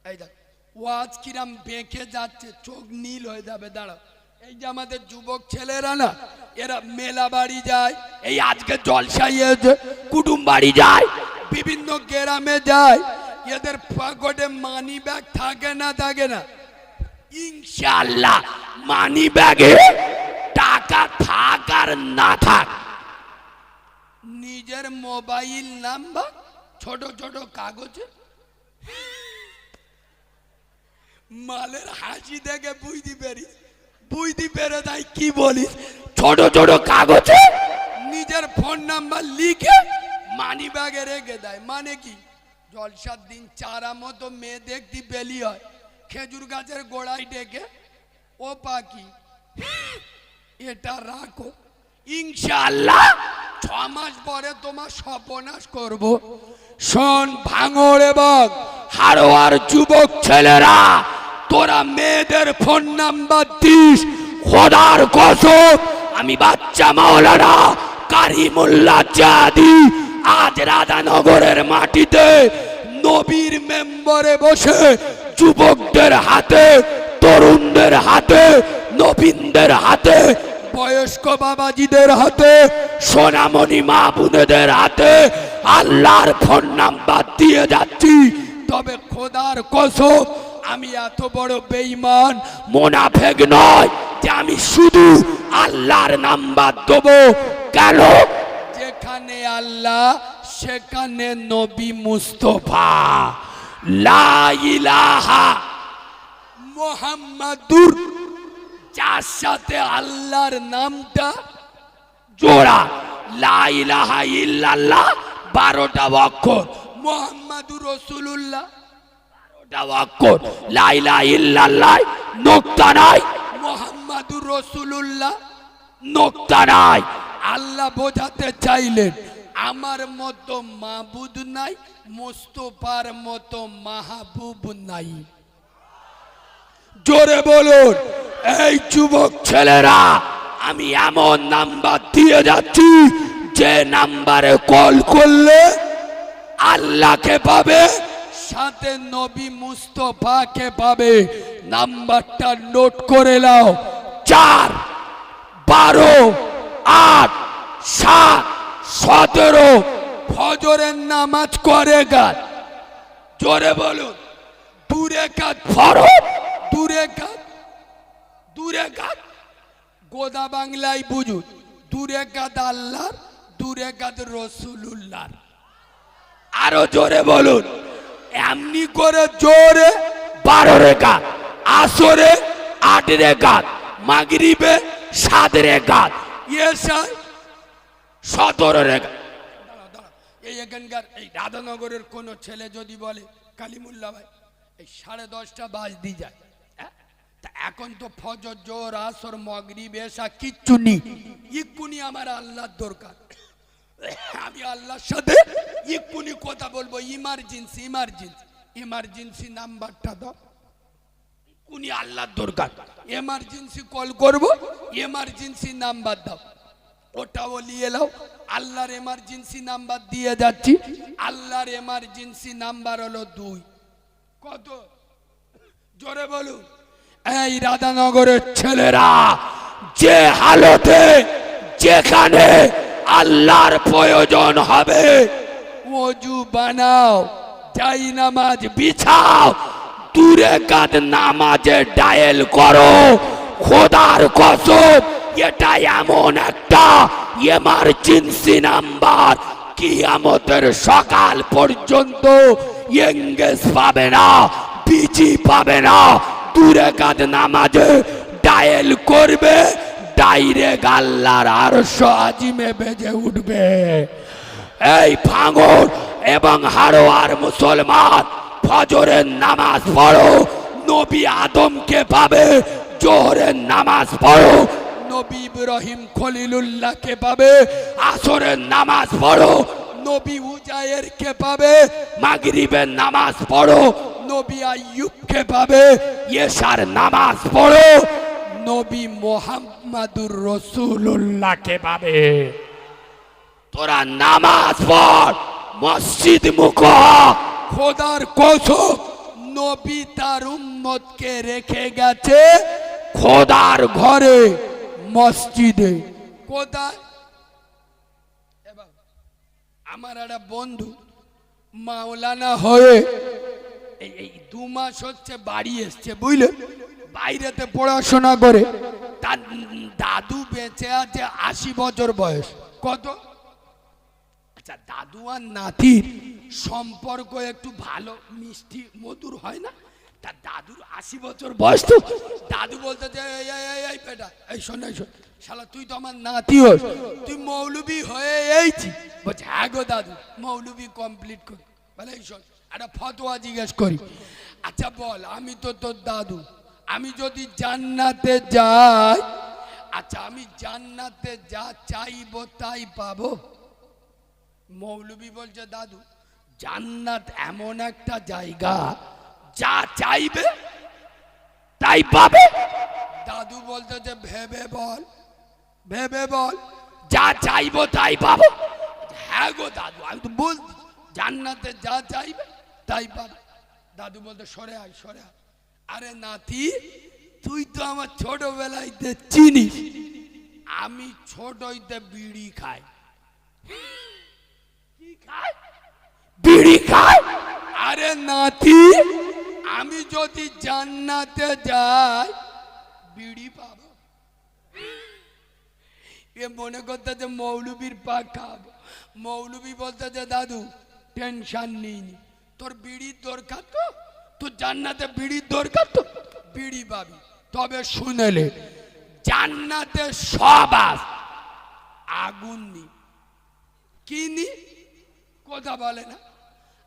এই দেখ ওয়াজ কিরাম বেঁকে যাচ্ছে, চোখ নীল হয়ে যাবে। দাঁড়া, এই যে আমাদের যুবক ছেলেরা না, এরা মেলা বাড়ি যায়, এই আজকে জলসাই কুটুম বাড়ি যায়, বিভিন্ন গ্রামে যায়, এদের পকেটে মানি ব্যাগ থাকে না? থাকে না? ইনশাআল্লাহ মানি ব্যাগে টাকা থাক আর না থাক, নিজের মোবাইল নাম্বার ছোট ছোট কাগজে, মালের হাসি দেখে বুঝতে পেরে তাই কি বলিস, ছোট ছোট কাগজে নিজের ফোন নাম্বার লিখে মানি ব্যাগে রেখে দেয়। মানে কি, জলসার দিন চারা মতো মেয়ে দেখতে বেলি হয়, খেজুর গাছের গোড়ায় ডেকে, ও পাখি এটা রাখো, ইনশাআল্লাহ 6 মাস পরে তোমার সর্বনাশ করব। শোন ভাঙড় এবং হাড়োয়ার যুবক ছেলেরা, তোরা মেয়েদের ফোন নাম্বার দিস, খোদার কসম আমি বাচ্চা মাওলানা কারিমুল্লাহ জাদি আজ রাধানগরের মাটিতে নবীর মেম্বরে বসে যুবকদের হাতে, তরুণদের হাতে, নবীনদের হাতে, বয়স্ক বাবাজিদের হাতে, সোনামণি মা বোনেদের হাতে আল্লাহর ফোন নাম্বার দিয়ে যাচ্ছি। তবে খোদার কসম আমি এত বড় বেঈমান মুনাফিক নয় যে আমি শুধু আল্লাহর নাম্বার দেবো। কেন? যেখানে আল্লাহ সেখানে নবী মুস্তাফা লা ইলাহা মুহাম্মাদুর, যার সাথে আল্লাহর নামটা জোড়া, লা ইলাহা ইল্লাল্লাহ 12টা অক্ষর, মুহাম্মাদুর রাসূলুল্লাহ 12টা অক্ষর, লা ইলাহা ইল্লাল্লাহ নোক্তা নাই, মুহাম্মাদুর রাসূলুল্লাহ নোক্তা নাই। আল্লাহ বোঝাতে চাইলেন আমার মতো মাবুদ নাই, মুস্তাফার মতো মাহবুব নাই। জোরে বলুন। এই যুবক ছেলেরা, আমি এমন নাম্বার দিয়ে যাচ্ছি যে নাম্বারে কল করলে আল্লাহকে পাবে, সাথে নবী মুস্তাফাকে পাবে। নাম্বারটা নোট করে নাও, 4 12 8 7 17। ফজরের নামাজ করে গাত, জোরে বলুন, 2 রাকাত ফরজ, 2 রাকাত, 2 রাকাত গোদা বাংলায় বুঝুন, 2 রাকাত আল্লাহর, 2 রাকাত রাসূলুল্লাহর। আরো জোরে বলুন, এমনি করে জোরে 12 রাকাত, আসরে 8 রাকাত, মাগরিবে 7 রাকাত, ইশায় 17 রাকাত। এই এখানকার এই রাধানগরের কোন ছেলে যদি বলে কালিমুল্লাহ ভাই এই 10:30টা বাজতে যায়, তা এখন তো ফজর, জোহর, আসর, মাগরিব, এশা কিচ্ছু নেই, এক্ষুনি আমার আল্লাহর দরকার, আমি আল্লাহর সাথে এক্ষুনি কথা বলবো, ইমার্জেন্সি ইমার্জেন্সি ইমার্জেন্সি নাম্বারটা দাও, এক্ষুনি আল্লাহর দরকার, এমার্জেন্সি কল করব, এমার্জেন্সি নাম্বার দাও, ওটাও নিয়ে নাও। আল্লাহর এমার্জেন্সি নাম্বার দিয়ে যাচ্ছি। আল্লাহর এমার্জেন্সি নাম্বার হলো 2। কত? জোরে বলুন। এই রাধানগরের ছেলেরা, যে হালতে যেখানে আল্লাহর প্রয়োজন হবে ওযু বানাও, যাই নামাজ বিছাও, 2 রাকাত নামাজে ডায়াল করো। খোদার কসম এটা এমন একটা এমার্জেন্সি নাম্বার, কিয়ামতের সকাল পর্যন্ত এঙ্গেজ পাবে না, বিজি পাবে না। 2 রাকাত নামাজে ডায়াল করবে, ডাইরেক্ট আল্লাহর আরশ আজিমে বেজে উঠবে। এই ভাঙড় এবং হাড়োয়ার মুসলমান, ফজরের নামাজ পড়ো, নবী আদমকে পাবে। জোহরের নামাজ পড়ো, নবী ইব্রাহিম খলিলুল্লাহকে পাবে। আসরের নামাজ পড়ো, নবী উজায়েরকে পাবে। মাগরিবের নামাজ পড়ো, নবী আইয়ুবকে পাবে। এশার নামাজ পড়ো, নবী মুহাম্মাদুর রাসূলুল্লাহকে পাবে। তোরা নামাজ পড়, মসজিদ মুখ, খোদার কসম নবী তার উম্মতকে রেখে গেছে খোদার ঘরে, মসজিদে। কোথায়? আমার একটা বন্ধু মাওলানা হয়ে এই 2 মাস হচ্ছে বাড়ি এসছে, বুঝলে? বাইরেতে পড়াশোনা করে। তার দাদু বেঁচে আছে 80 বছর বয়স। কত? আচ্ছা, দাদু আর নাতির সম্পর্ক একটু ভালো, মিষ্টি মধুর হয় না? তার দাদুর 80 বছর বয়স তো। দাদু বলতে যে এই বেটা, এই শোন, শালা তুই তো আমার নাতি হোস, তুই মৌলবি হয়ে এইছি। বলছে হ্যাঁ গো দাদু, মৌলবি কমপ্লিট করি। বলে এই শোন, একটা ফতোয়া জিজ্ঞেস করি। আচ্ছা বল, আমি তো তোর দাদু, আমি যদি জান্নাতে যাই, আচ্ছা আমি জান্নাতে যা চাইবো তাই পাবো? মৌলবি বলছে দাদু, জান্নাত এমন একটা জায়গা, যা চাইবে তাই পাবে। দাদু বলতে যে ভেবে বল, ভেবে বল, যা চাইবো তাই পাবো? হ্যাঁ গো দাদু, আমি তো বলছি জান্নাতে যা চাইবে তাই পাবে। দাদু বলতে সরে আয়, সরে আয়। আরে নাতি, তুই তো আমার ছোটবেলাইতে চিনিস, আমি ছোট হইতে বিড়ি খাই। কি খাই? বিড়ি খাই। আরে নাতি, আমি যদি জান্নাতে যাই বিড়ি পাবো? এ মনে করতে যে মৌলবীর পাক খাবো। মৌলবী বলতে যে দাদু টেনশন নিইনি, তোর বিড়ির দরকার তো, তোর জান্নাতে বিড়ির দরকার তো, বিড়ি পাবি। তবে শুনেলে জান্নাতে সব আছে, আগুন নি। কি নি? কথা বলে না।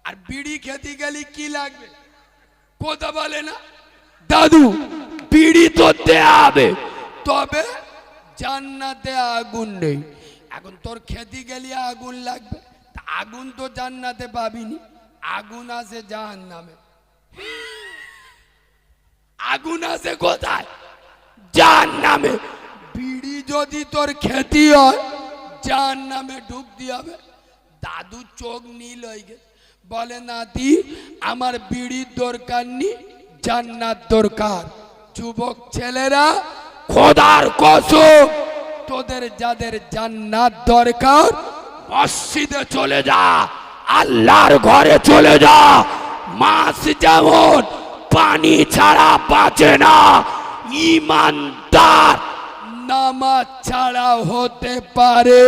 আর বিড়ি খেতে গেলে কি লাগবে? কথা বলে না। দাদু বিড়ি তো দেয়া হবে, তবে জান্নাতে আগুন নেই। এখন তোর খেতে গেলে আগুন লাগবে, আগুন তো জান্নাতে পাবিনি, আগুন আছে জাহান্নামে। আগুন আছে কোথায়? জাহান্নামে। বিড়ি যদি তোর খেতে হয় জাহান্নামে ডুব দিয়ে হবে। দাদু চোখ নীল হয়ে গেছে, বলে নাতি আমার বিড়ির দরকার নেই, জান্নাত দরকার। যুবক ছেলেরা, খোদার কসম, তোদের যাদের জান্নাত দরকার মসজিদে চলে যা, আল্লাহর ঘরে চলে যা। মাছ যেমন পানি ছাড়া বাঁচে না, ঈমানদার নামাজ ছাড়া হতে পারে।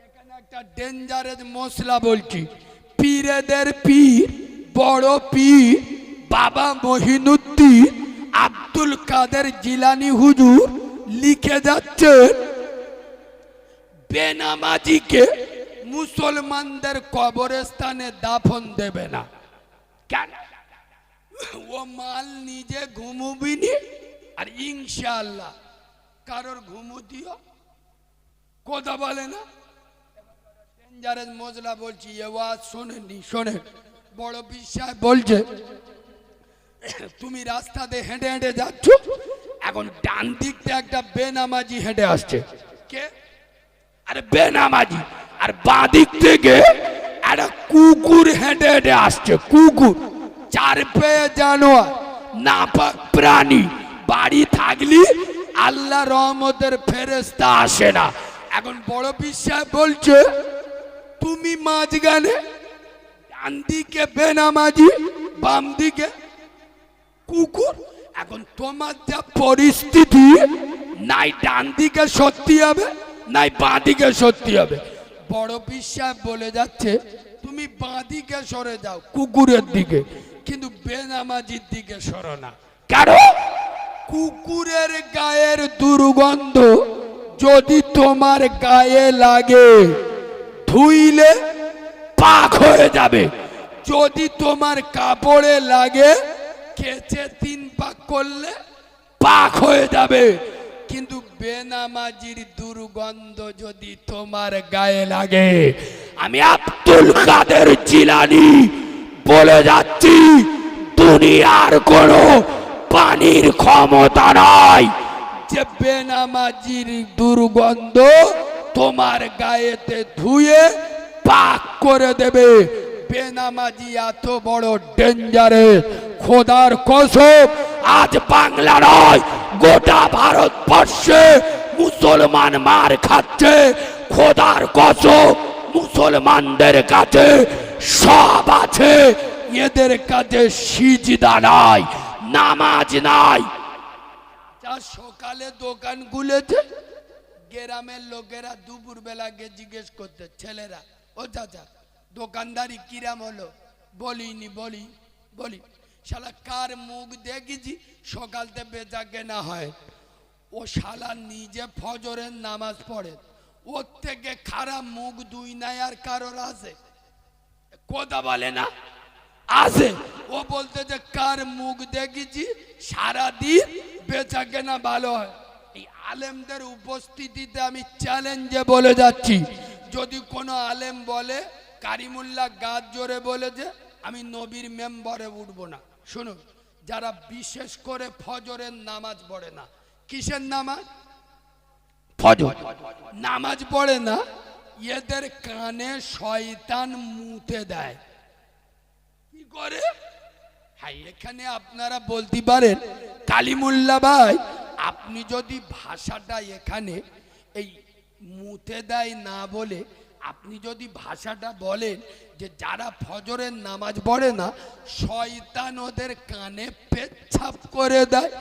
এখানে একটা ডেঞ্জারাস মশলা বলছি। পীরেদের পীর, বড় পীর বাবা মহিনুদ্দিন আব্দুল কাদের জিলানী হুজুর লিখে যাচ্ছেন, বেনামাজিকে মুসলমানদের কবরস্থানে দাফন দেবে না। কেন? ও মাল নিজে ঘুমুবিনি, আর ইনশাআল্লাহ কারোর ঘুমু দিও। কথা বলে না। ডেঞ্জারাস মজলা বলছি, এ ওয়াজ শোনেননি? শোনেন। বড় বিশ্বাস বলছে, তুমি রাস্তাতে হেঁটে হেঁটে যাচ্ছ, এখন ডান দিকটা একটা বেনামাজি হেঁটে আসছে। কে? আরে বেনামাজি। আর বাঁ দিক থেকে একটা কুকুর হেঁটে হেঁটে আসছে। কুকুর, চার পেয়ে জানোয়ার, নাপাক প্রাণী। বাড়ি থাকলি আল্লাহ রহমতের ফেরেশতা আসে না। এখন বড় বিশ্বাস বলছে, তুমি মাঝখানে, ডান দিকে বেনামাজি, বাম দিকে কুকুর। এখন তোমার যা পরিস্থিতি, নাই ডান দিকে সত্যি হবে, নাই বাঁ দিকে সত্যি হবে। বড় বিশ্বাস বলে যাচ্ছে, তুমি বাঁ দিকে সরে যাও কুকুরের দিকে, কিন্তু বেনামাজির দিকে সরো না। কারণ কুকুরের গায়ের দুর্গন্ধ যদি তোমার গায়ে লাগে, ধুইলে পাক হয়ে যাবে। যদি তোমার কাপড়ে লাগে, কেচে 3 পাক করলে পাক হয়ে যাবে। কিন্তু বেনামাজির দুর্গন্ধ যদি তোমার গায়ে লাগে, আমি আব্দুল কাদের জিলানী বলে যাচ্ছি, দুনিয়ার কোনো পানির ক্ষমতা নাই যে বেনামাজির দুর্গন্ধ তোমার গায়েতে ধুয়ে পাক করে দেবে। বেনামাজি এত বড় ডেঞ্জারেস, খোদার কসম আজ বাংলা নয় গোটা ভারতবর্ষে মুসলমান মার খাচ্ছে। খোদার কসম মুসলমানদের কাছে সব আছে, এদের কাছে সিজদা নাই, নামাজ নাই। যা সকালে দোকান খুলেছে, গ্রামের লোকেরা দুপুর বেলা গিয়ে জিজ্ঞেস করতে, ছেলেরা ও চাচা দোকানদারি কিরাম হলো? বলি শালা কার মুখ দেখেছি সকালতে বেচা কেনা হয়? ও শালা নিজে ফজরের নামাজ পড়ে, ওর থেকে খারাপ মুখ দুই নাই আর কারোর আছে? কথা বলে না আছে। ও বলতে যে কার মুখ দেখেছি সারাদিন বেচা কেনা ভালো হয়। এই আলেমদের উপস্থিতিতে আমি চ্যালেঞ্জে বলে যাচ্ছি, যদি কোনো আলেম বলে কারিমুল্লাহ গাছ জোরে বলে যে আমি নবীর মেম্বরে উঠবো না, শুনুন, যারা বিশেষ করে ফজরের নামাজ পড়ে না, কিসের নামাজ? ফজর নামাজ পড়ে না, এদের কানে শয়তান মুতে দেয়। কি করে? হ্যাঁ, এখানে আপনারা বলতে পারেন কালিমুল্লাহ ভাই আপনি যদি ভাষাটা এখানে এই মুতে দেয় না বলে আপনি যদি ভাষাটা বলেন যে যারা ফজরের নামাজ পড়ে না শয়তান ওদের কানে পেচ্ছাপ করে দেয়,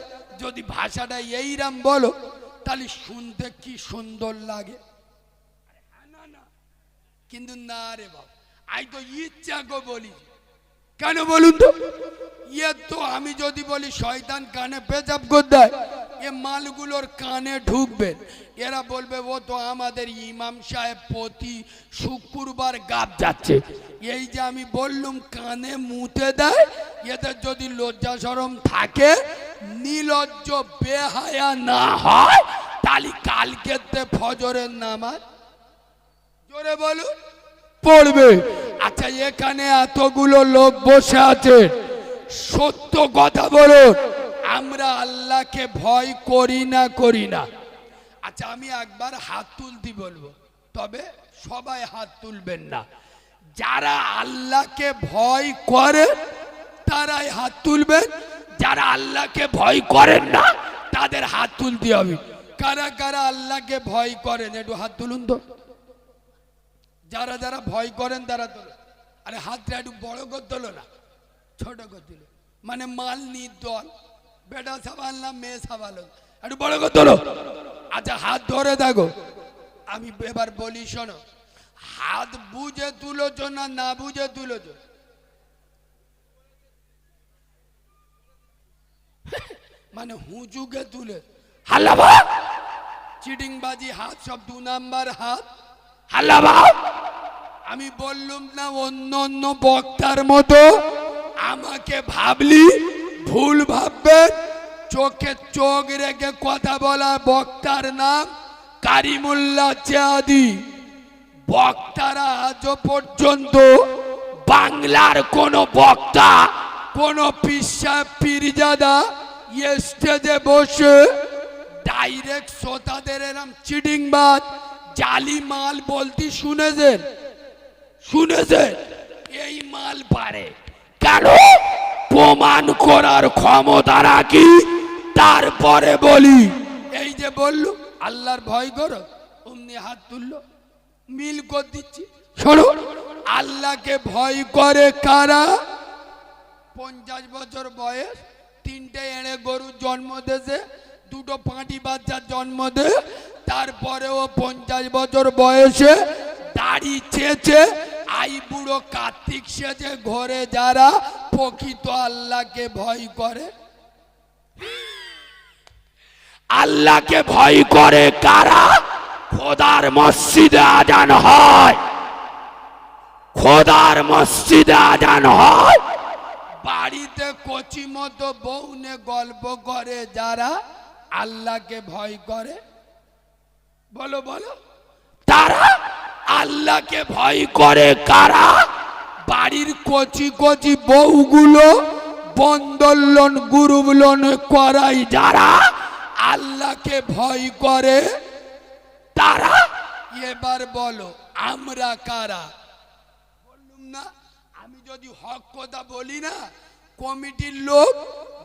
যদি ভাষাটা এইরাম বলো তাহলে শুনতে কি সুন্দর লাগে। না কিন্তু না রে বাবা, আই তো ইচ্ছা গো বলি, কেন বলুন তো? ইয়ে তো আমি যদি বলি শয়তান কানে পেচাপ করে দেয়, এ মালগুলোর কানে ঢুকবে, এরা বলবে ও তো আমাদের ইমাম সাহেব প্রতি শুক্রবার গাব যাচ্ছে। এই যে আমি বললুম কানে মুতে দেয়, এদের যদি লজ্জা শরম থাকে, নিলজ্জ বেহায়া না হয়, তাহলে কালকে ফজরের নামাজ জোরে বলুন পড়বে। আচ্ছা, এখানে এতগুলো লোক বসে আছে, সত্য কথা বলুন, আমরা আল্লাহকে ভয় করি না? আচ্ছা, আমি একবার হাত তুলতে বলবো, তবে সবাই হাত তুলবেন না। যারা আল্লাহকে ভয় করে তারাই হাত তুলবেন, যারা আল্লাহকে ভয় করেন না তাদের হাত তুলতে হবে। কারা কারা আল্লাহকে ভয় করেন একটু হাত তুলুন তো। যারা যারা ভয় করেন তারা তোলো। আরে হাতটা একটু বড় করে তোলো না, ছোট করে তুলো, মানে মাল নির্দল, বেটা সাবাল মেয়ে সাবাল, একটু বড় করে তোলো। আচ্ছা, হাত ধরে দেখো, আমি এবার বলি শোনো, হাত বুঝে তুলোছো না বুঝে তুলোছো? মানে হুঁচুকে তুলে হাল্লাবা চিটিংবাজি হাত, সব 2 নাম্বার হাত, হাল্লাবা। আমি বললুম না অন্য বক্তার মতো আমাকে ভাবলি ভুল ভাববে। চোখে চোখ রেখে কথা বলা বক্তার নাম কারিমুল্লাহ চেয়াদি। বক্তারা আজও পর্যন্ত বাংলার কোন বক্তা, কোন পীরজাদা স্টেজে বসে ডাইরেক্ট শ্রোতাদের এরম চিটিংবাজ জালি মাল বলতে শুনেছেন? এই মাল পারে কেন? প্রমাণ করার ক্ষমতা রাখি, তারপরে বলি। এই যে বললু আল্লাহর ভয় করো, অমনি হাত তুললো, মিল করে দিচ্ছি। শোনো, আল্লাহকে ভয় করে কারা? 50 বছর বয়স, 3টে এড়ে গরুর জন্ম দিয়েছে, 2টো পাঁটি বাচ্চার জন্ম দে, তারপরেও 50 বছর বয়সে দাড়ি চেয়েছে, আই বুড়ো কার্তিক সেজে ঘরে যারা প্রকৃত আল্লাহকে ভয় করে। আল্লাহকে ভয় করে কারা? খোদার মসজিদে আজান হয়, খোদার মসজিদে আজান হয়, বাড়িতে কচি মতো বউনে গল্প করে যারা আল্লাহকে ভয় করে। বলো বলো, তারা আল্লাহকে ভয় করে কারা? বাড়ির কচি কচি বউগুলো বন্ধন লোন গ্রুপ লোন করাই যারা আল্লাহকে ভয় করে তারা। এবার বলো আমরা কারা? বললুম না যদি হক কথা বলি না, কমিটির লোক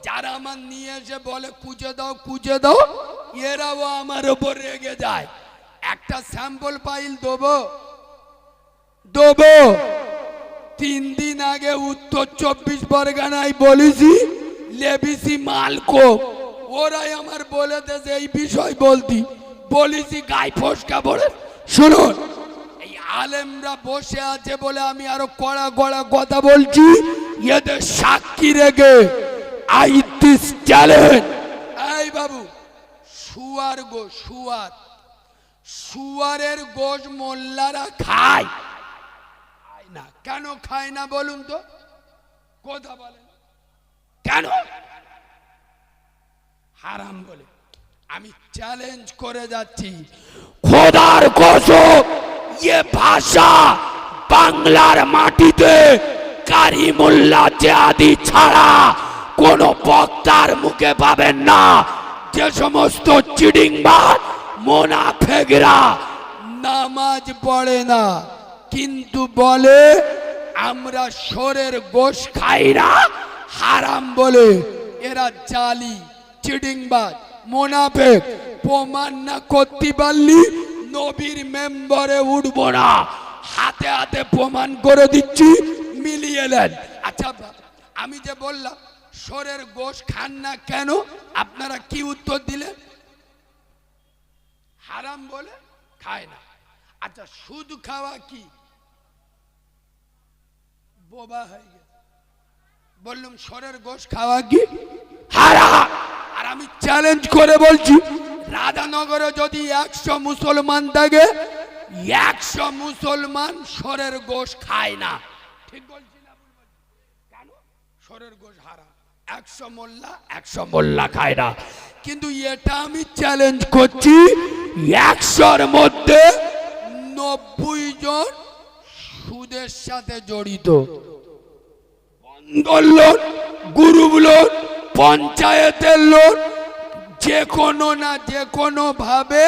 যারা আমার নিয়ে এসে বলে কুচে দাও, এরাও আমার ওপর রেগে যায়। একটা স্যাম্পল ফাইল দেবো 3 দিন আগে উত্তর 24 পরগনায় বলেছি লেবিসি মালকো, ওরাই আমার বলে দেছে এই বিষয় বলেছি গায়ে ফসকা বলে। শুনুন, এই আলেমরা বসে আছে বলে আমি আরো কড়া কথা বলছি, এদের সাক্ষী রেখে আই দিস চ্যালেঞ্জ। এই বাবু, শুয়ারের গোশ মোল্লারা খায় না, কেন খায় না বলুন তো? কথা বলেন কেন? হারাম বলে। আমি চ্যালেঞ্জ করে যাচ্ছি, খোদার কসম, ये ভাষা বাংলার মাটিতে কারিমুল্লাহ জিহাদি ছাড়া কোন বক্তার মুখে পাবেন না। যে সমস্ত চিডিংবাজ মুনাফিকরা নামাজ পড়ে না কিন্তু বলে আমরা শোরের গোশ খাই না, হারাম বলে, এরা জালি চিডিংবাজ মুনাফিক। প্রমাণ না করতে পারলি নবীর মেম্বারে উঠবো না। হাতে প্রমাণ করে দিচ্ছি, মিলিয়ে নেন। আচ্ছা, আমি যে বললাম শোরের গোশ খান না কেন, আপনারা কি উত্তর দিলেন? হারাম বলে খায় না। আচ্ছা, সুদ খাওয়া কি? বোবা হয়ে গেছে। বললাম শোরের গোশ খাওয়া কি হারাম। আর আমি চ্যালেঞ্জ করে বলছি, রাধানগরে যদি 100 মুসলমান থাকে, 100 মুসলমান শোরের গোশ খায় না। ঠিক বলছি না? কেন? শোরের গোশ হারাম। 100 মোল্লা খায় না। কিন্তু এটা আমি চ্যালেঞ্জ করছি, 100-র মধ্যে 90 জন সুদের সাথে জড়িত। বন্দর লোন, গ্রুপ লোন, পঞ্চায়েতের লোন, যে কোনো ভাবে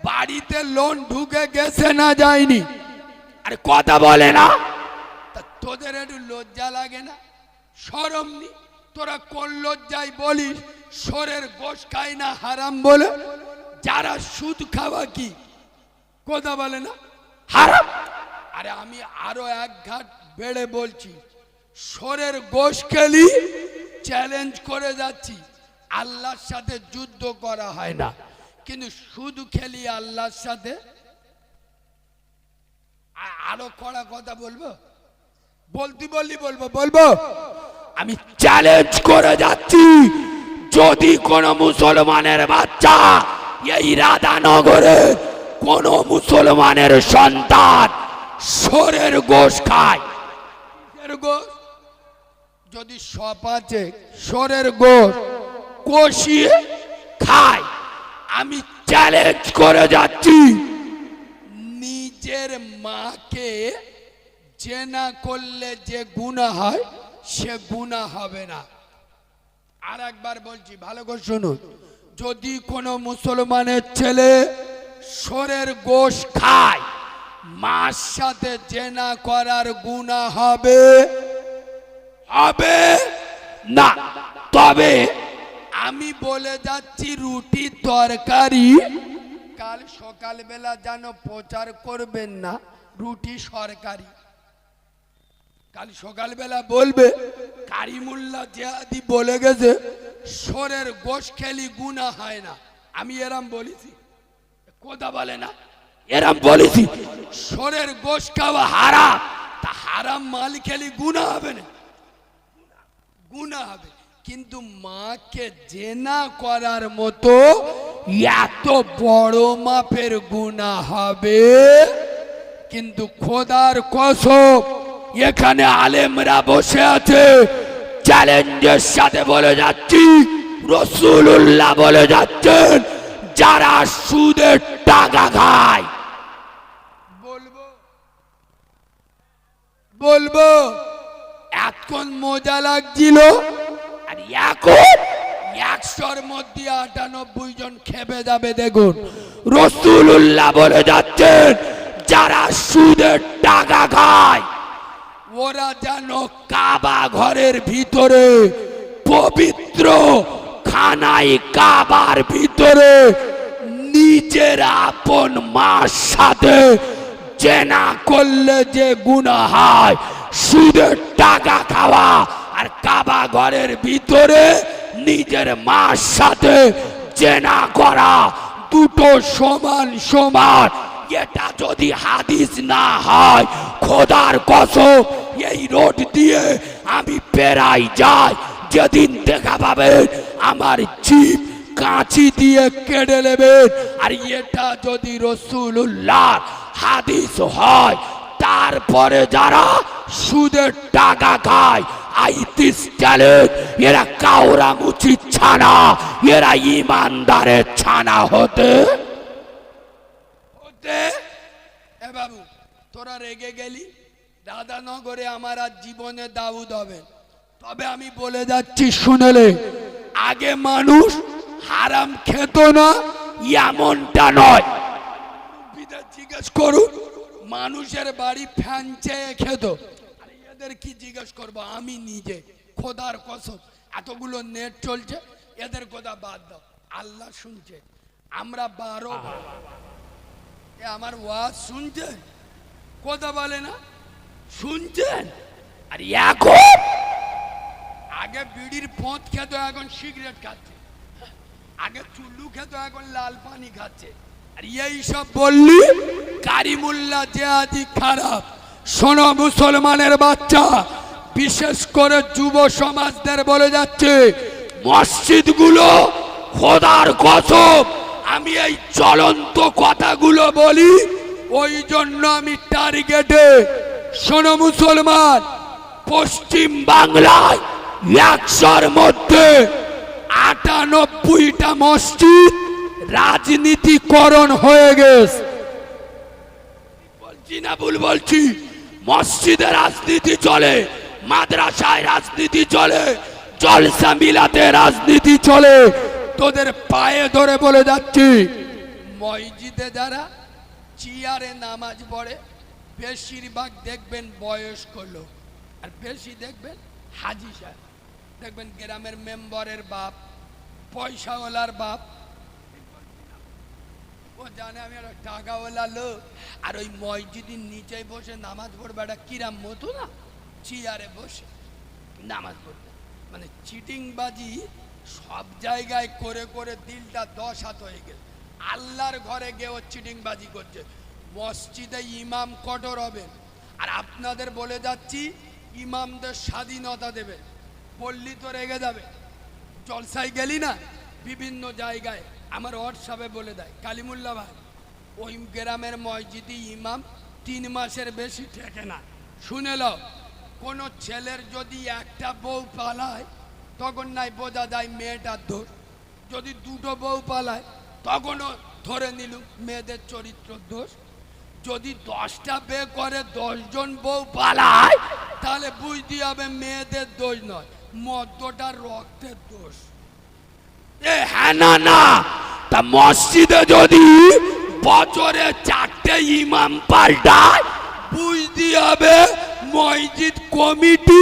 বাড়িতে লোন ঢুকে গেছে না যায়নি। আরে কথা বলে না, তোদের একটু লজ্জা লাগে না? শরম নি? তোরা কোন লজ্জায় বলিস শোরের গোশ খায় না হারাম বলে? যারা সুদ খাওয়া কি কথা বলে না হারাম। আরে আমি আরো এক ঘাট বেড়ে বলছি, শোরের গোশ খেলি চ্যালেঞ্জ করে যাচ্ছি, আল্লাহর সাথে যুদ্ধ করা হয় না, কিন্তু সুদ খেলি আল্লাহর সাথে। আরো কড়া কথা বলবো, বলবো। আমি চ্যালেঞ্জ করে যাচ্ছি, যদি কোন মুসলমানের বাচ্চা এই রাধানগরে কোন মুসলমানের সন্তান শোরের গোশ খায়, যদি সপাচে শোরের গোশ কষিয়ে খায়, আমি চ্যালেঞ্জ করে যাচ্ছি, নিজের মাকে জেনা করলে যে গুনাহ হয় সে গুনাহ হবে না। আর একবার বলছি, ভালো করে শুনুন, যদি কোনো মুসলমানের ছেলে শোরের গোশ খায়, মার সাথে জেনা করার গুনাহ হবে না। তবে আমি বলে যাচ্ছি, রুটি তরকারি কাল সকালবেলা যেন প্রচার করবেন না রুটি সরকারি। কাল সকালবেলা বলবে কারিমুল্লাহ জিহাদি বলে গেছে শোরের গোশ খেলি গুনাহ হয় না। আমি এরম বলেছি? কথা বলে না, এরম বলেছি শোরের গোশ খাওয়া হারাম। তা হারাম মাল খেলি গুনাহ হবে না? গুনাহ হবে, কিন্তু মাকে জেনা করার মতো এত বড় মাপের গুনাহ হবে। কিন্তু খোদার কসম, এখানে আলেমরা বসে আছে, চ্যালেঞ্জের সাথে বলে যাচ্ছি, রাসূলুল্লাহ বলে যাচ্ছেন, যারা সুদের টাকা খায়, বলবো এতক্ষণ মজা লাগছিল, আর এখন 100-র মধ্যে 98 জন খেপে যাবে। দেখুন, রাসূলুল্লাহ বলে যাচ্ছেন, যারা সুদের টাকা খায় ওরা যেন কাবা ঘরের ভিতরে পবিত্র খানাই কাবার ভিতরে নিজের আপন মার সাথে জেনা করলে যে গুনাহ হয়, সুদের টাকা খাওয়া আর কাবা ঘরের ভিতরে নিজের মার সাথে জেনা করা দুটো সমান সমান। এটা যদি হাদিস না হয়, খোদার কসম এই রোড দিয়ে আমি পেরাই যাই, যেদিন দেখা পাবেন আমার জিভ কাঁচি দিয়ে কেটে নেবেন। আর এটা যদি রাসূলুল্লাহ হাদিস হয়, তারপরে যারা সুদের টাকা খায় আইতিস চ্যালেঞ্জ, এরা কাউরা মুচি ছানা, এরা ইমানদারের ছানা হতে হতে। এ বাবু, তোরা রেগে গেলি, রাধানগরে আমার আর জীবনে দাউদ হবে। তবে আমি বলে যাচ্ছি শুনেলে, আগে মানুষ হারাম খেত না এমনটা নয়। জিজ্ঞেস করুন, মানুষের বাড়ি ফ্যান চেয়ে খেত। এদের কি জিজ্ঞেস করবো, আমি নিজে খোদার কসম, এতগুলো নেট চলছে, এদের কথা বাদ দাও, আল্লাহ শুনছে। আমরা 12 আমার ওয়াজ শুনছেন, কথা বলে না শুনছেন। আর এখন আগে বিড়ির পথ খেত, এখন সিগারেট খাচ্ছে। আগে চুল্লু খেত, এখন লাল পানি খাচ্ছে। আর এই সব বললি কারিমুল্লাহ জিহাদি খারাপ। শোনো মুসলমানের বাচ্চা, বিশেষ করে যুব সমাজদের বলে যাচ্ছে, মসজিদগুলো খোদার কসম, আমি এই চলন্ত কথাগুলো বলি ওই জন্য আমি টার্গেটে। শোনো মুসলমান, পশ্চিম বাংলায় 100-র মধ্যে 98টা মসজিদ রাজনীতিকরণ হয়ে গেছে। বলছি না ভুল বলছি? মসজিদে রাজনীতি চলে, মাদ্রাসায় রাজনীতি চলে, জলসা মিলাতে রাজনীতি চলে। তোদের পায়ে ধরে বলে যাচ্ছি, মসজিদে যারা চেয়ারে নামাজ পড়ে বেশিরভাগ দেখবেন বয়স্ক লোক, আর বেশি দেখবেন হাজি সাহেব, দেখবেন গ্রামের মেম্বারের বাপ, পয়সাওয়ালার বাপ। ও জানে আমি একটা টাকাওয়ালা লোক, আর ওই মসজিদের নিচে বসে নামাজ পড়বে, একটা কিরাম মতো না, চেয়ারে বসে নামাজ পড়বে। মানে চিটিংবাজি সব জায়গায় করে করে দিলটা 10 হাত হয়ে গেছে। আল্লাহর ঘরে গিয়ে ও চিটিংবাজি করছে। মসজিদে ইমাম কঠোর হবেন। আর আপনাদের বলে যাচ্ছি, ইমামদের স্বাধীনতা দেবে, বললি তো রেগে যাবে। জলসায় গেলি না বিভিন্ন জায়গায়, আমার হোয়াটসঅ্যাপে বলে দেয়, কালিমুল্লাহ ভাই ওই গ্রামের মসজিদে ইমাম 3 মাসের বেশি ঠেকে না। শুনে নাও, কোনো ছেলের যদি একটা বউ পালায় তখন নাই বোঝা যায় মেয়েটার দোষ। যদি 2টো বউ পালায় তখনও ধরে নিল মেয়েদের চরিত্র দোষ। যদি 10টা বিয়ে করে 10 জন বউ পালায়, তাহলে বুঝতে হবে মেয়েদের দোষ নয়, মদ্যটার রক্তের দোষ। এ হ্যাঁ না না, তা মসজিদে যদি বছরে 4টে ইমাম পাল্টায়, বুঝতে হবে মসজিদ কমিটি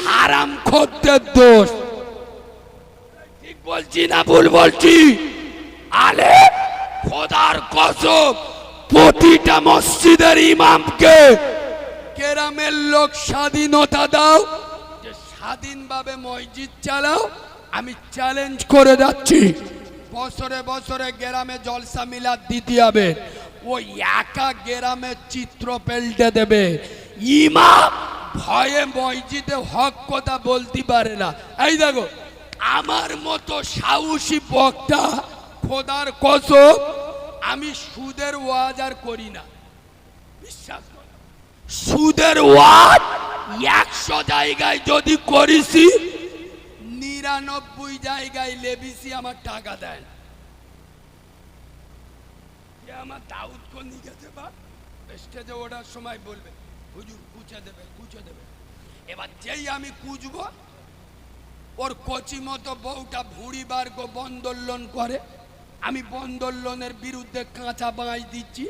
হারাম খদ্দের দোষ। ঠিক বলছি না ভুল বলছি? আলে খোদার কসম, প্রতিটা মসজিদের ইমামকে গ্রামের লোক স্বাধীনতা দাও, যে স্বাধীনভাবে মসজিদ চালাও। আমি চ্যালেঞ্জ করে যাচ্ছি, বছরে বছরে গ্রামে জলসা মিলাদ দিতে হবে। ওই একা গ্রামের চিত্র পাল্টে দেবে। ইমাম ভয়ে মসজিদে হক কথা বলতে পারে না। এই দেখো, আমার মতো সাহসী বক্তা, খোদার কসম আমি সুদের ওয়াজ আর করি না। বিশ্বাস করো, সুদের ওয়াজ 100 জায়গায় যদি করিছি, 99 জায়গায় লেবিসি আমার টাকা দেয় না। আমার দাউদ কোন গেছে বা স্টেজে ওঠার সময় বলবে, হুজুর কুচে দেবে কুচে দেবে। এবার যেই আমি কুচবো, ওর কচি মতো বউটা ভুঁড়ি বার বন্দোলন করে। আমি বন্দোলনের বিরুদ্ধে কাঁচা বাঁশ দিচ্ছি,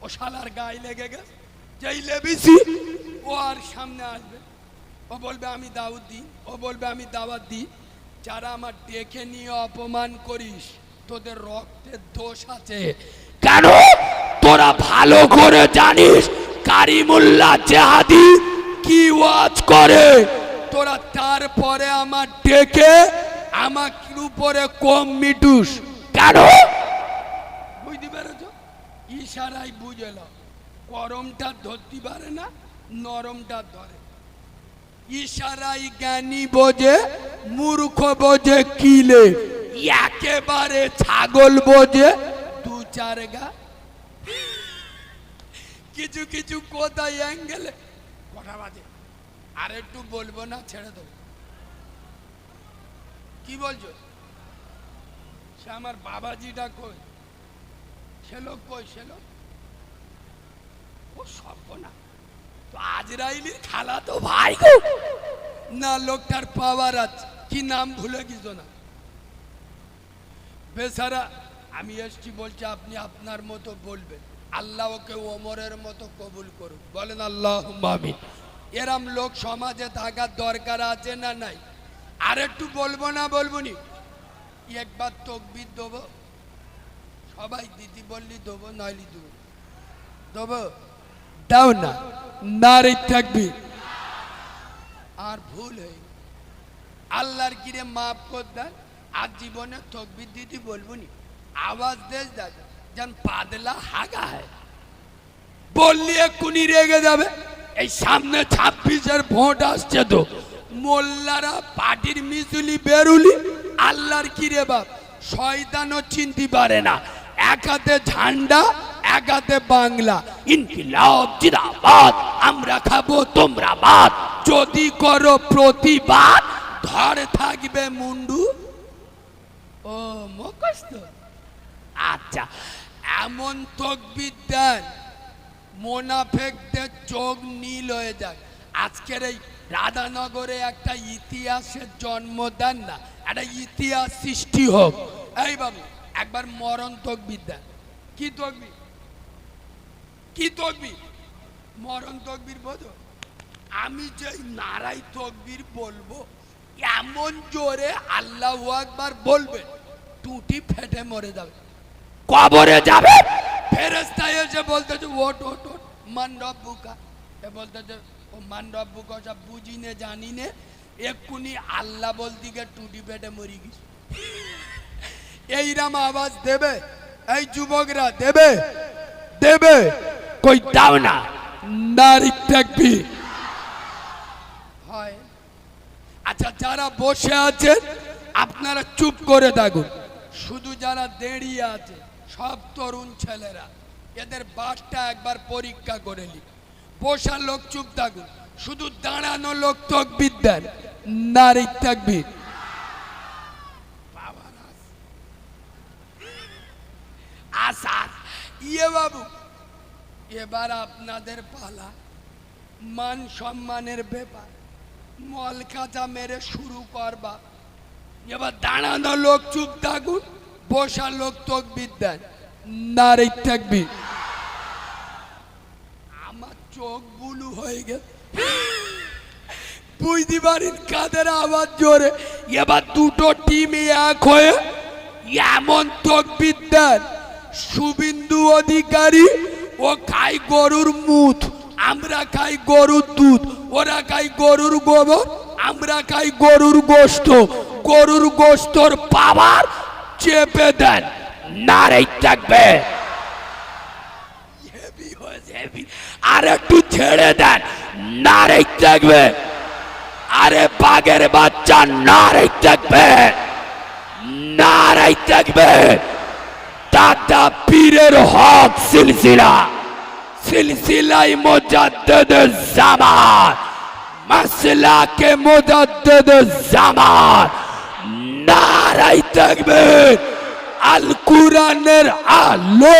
ও শালার গায়ে লেগে গেছে। যেই লেবিসি ও আর সামনে আসবে, ও বলবে আমি দাওয়াত দিই, ও বলবে আমি দাওয়াত দিই। যারা আমার ডেকে নিয়ে অপমান করিস তোদের রক্তের দোষ আছে। কেন? তোরা ভালো করে জানিস কারিমুল্লাহ জেহাদি কি ওয়াজ করে। তোরা তারপরে আমার ডেকে আমার উপরে কম মিটুস কেন? বুঝতে পেরেছ? ইশারাই বুঝেল। গরমটা ধরতে পারে না, নরমটা ধরে। ইশারাই জ্ঞানী বোঝে, মূর্খ বোঝে কিলে। একেবারে ছাগল বোঝে দু চার গা। কিছু কিছু কোথায় অ্যাঙ্গেলে কথা বাজে। আর একটু বলবো না, ছেড়ে দেবো। কি বলছো? সে আমার বাবাজিটা কই? সে লোক কই? সে লোক ও সব না তো আজরাইলির খালা তো ভাই গো না। লোকটার পাওয়ার আছে, কি নাম ভুলে গেছো না বেচারা। আমি এসছি বলছি আপনি আপনার মতো বলবেন, আল্লাহ ওকে ওমরের মতো কবুল করুন। বলেন আল্লাহুম্মা আমিন। এরম লোক সমাজে থাকার দরকার আছে না নাই? আর একটু বলবো না বলবো নি? একবার তকবীর দেবো, সবাই দিদি বললি দেবো, নইলি দেবো। দেবো? দাও না। নারী থাকবি। আর ভুল হয়ে আল্লাহর কিরে মাফ কর দেন। আর জীবনে তকবীর দিদি বলবো নি, আওয়াজ দেশ দাদা যেন পাদলা হাগা হয়। বললি এক্ষুনি রেগে যাবে। এই সামনে 26-এর ভোট আসছে তো, মোল্লারা পার্টির মিশুলি বেরুলি আল্লাহর কিরে বাপ শয়তানও চিনতে পারে না। এক হাতে ঝান্ডা, এক হাতে বাংলা। ইনকিলাব জিন্দাবাদ, আমরা খাবো তোমরা বাদ। যদি করো প্রতিবাদ ধরে থাকবে মুন্ডু। ও মুখস্থ? আচ্ছা, এমন তকবীর দেন মোনাফেকদের চোখ নীল হয়ে যায়। আজকের এই রাধানগরে একটা ইতিহাসের জন্ম দেন না, একটা ইতিহাস সৃষ্টি হোক। এই বাবু একবার মরণ তকবীর দেন। কি তকবীর? কি তকবীর? মরণ তকবীর বোঝো? আমি যে নারাই তকবীর বলবো এমন জোরে আল্লাহু আকবার বলবে টুটি ফেটে মরে যাবে, কবরে যাবে। ফেরেশতা এসে বলতেছে ওট ওট ওট মান রব্বুকা। এ বলতেছে ও মান রব্বুকা সব বুঝি নে জানি নে, এক্ষুনি আল্লাহ বলতে গিয়ে টুটি ফেটে মরি গেছে। এইরাম আওয়াজ দেবে এই যুবকরা? দেবে? দেবে? কই দাও না। নারী তাকবীর হয়। আচ্ছা, যারা বসে আছেন আপনারা চুপ করে থাকুন। শুধু যারা দাঁড়িয়ে আছে সব তরুণ ছেলেরা, এদের বাসটা একবার পরীক্ষা করে নি। বসা লোক চুপ থাকুন, শুধু দাঁড়ানো লোক তাকবীর দেন। নারী তাকবীর। আসাদ ইয়ে বাবু, এবার আপনাদের পালা। মান সম্মানের ব্যাপার, মল কাঁচা মেরে শুরু করবা। এবার দাঁড়ানো লোক চুপ থাকুন, বসা লোক তাকবীর দেন। নারী তাকবীর। আমার চোখ বুলু হয়ে গেছে, বুঝতে পারেন কাদের আওয়াজ জোরে। এবার দুটো টিম এক হয়ে এমন তাকবীর দেন, শুভেন্দু অধিকারী ও খাই গরুর মুত, আমরা খাই গরুর দুধ। ওরা খাই গরুর গোবর, আমরা খাই গরুর গোশত। গরুর গোশতর পাওয়ার চেপে দেন। নারী তাকবীর। হেভি হয়েছে, হেভি। আর একটু ছেড়ে দেন। নারী তাকবীর। আরে বাঘের বাচ্চা, নারী তাকবীর। নারী তাকবীর। দাদা পীরের হক সিলসিলা, সিলসিলাই মুজাদ্দিদ জামান, মাসলাকে মুজাদ্দিদ জামান। নারী তাকবীর। আল কুরআনের আলো,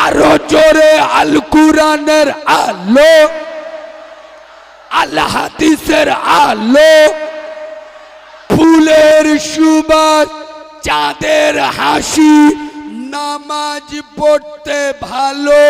আরো জোরে আল কুরআনের আলো, আল হাদিসের আলো, ফুলের সুবাস, চাঁদের হাসি, নামাজ পড়তে ভালো।